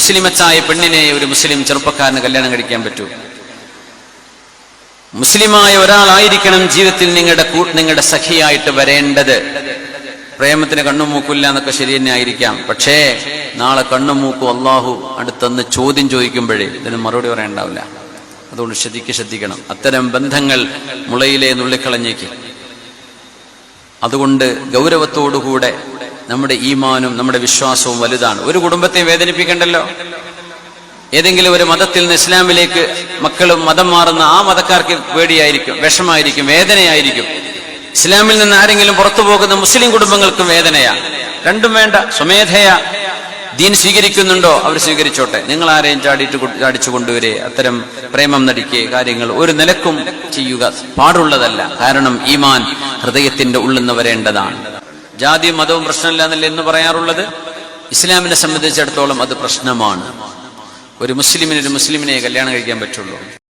മുസ്ലിമത്തായ പെണ്ണിനെ ഒരു മുസ്ലിം ചെറുപ്പക്കാരന് കല്യാണം കഴിക്കാൻ പറ്റൂ? മുസ്ലിമായ ഒരാളായിരിക്കണം ജീവിതത്തിൽ നിങ്ങളുടെ സഖിയായിട്ട് വരേണ്ടത്. പ്രേമത്തിന് കണ്ണും മൂക്കില്ല എന്നൊക്കെ ശരി തന്നെ ആയിരിക്കാം. പക്ഷേ നാളെ കണ്ണും മൂക്കും അള്ളാഹു അടുത്തൊന്ന് ചോദ്യം ചോദിക്കുമ്പോഴേ ഇതിന് മറുപടി പറയണ്ടാവില്ല. അതുകൊണ്ട് ശ്രദ്ധിക്കണം. അത്തരം ബന്ധങ്ങൾ മുളയിലെ നുള്ളിക്കളഞ്ഞേക്ക്. അതുകൊണ്ട് ഗൗരവത്തോടുകൂടെ നമ്മുടെ ഈമാനും നമ്മുടെ വിശ്വാസവും വലുതാണ്. ഒരു കുടുംബത്തെ വേദനിപ്പിക്കണ്ടല്ലോ. ഏതെങ്കിലും ഒരു മതത്തിൽ നിന്ന് ഇസ്ലാമിലേക്ക് മക്കളും മതം മാറുന്ന ആ മതക്കാർക്ക് പേടിയായിരിക്കും, വിഷമായിരിക്കും, വേദനയായിരിക്കും. ഇസ്ലാമിൽ നിന്ന് ആരെങ്കിലും പുറത്തു പോകുന്ന മുസ്ലിം കുടുംബങ്ങൾക്കും വേദനയാണ്. രണ്ടും വേണ്ട. സ്വമേധയാ ദീൻ സ്വീകരിക്കുന്നുണ്ടോ അവർ സ്വീകരിച്ചോട്ടെ. നിങ്ങൾ ആരെയും ചാടിച്ചു കൊണ്ടുവരെ അത്തരം പ്രേമം നടിക്കുക കാര്യങ്ങൾ ഒരു നിലക്കും ചെയ്യുക പാടുള്ളതല്ല. കാരണം ഈമാൻ ഹൃദയത്തിന്റെ ഉള്ളിൽ നിന്ന് വരേണ്ടതാണ്. ജാതിയും മതവും പ്രശ്നമില്ല എന്നല്ല എന്ന് പറയാറുള്ളത്. ഇസ്ലാമിനെ സംബന്ധിച്ചിടത്തോളം അത് പ്രശ്നമാണ്. ഒരു മുസ്ലിമിനെ കല്യാണം കഴിക്കാൻ പറ്റുള്ളൂ.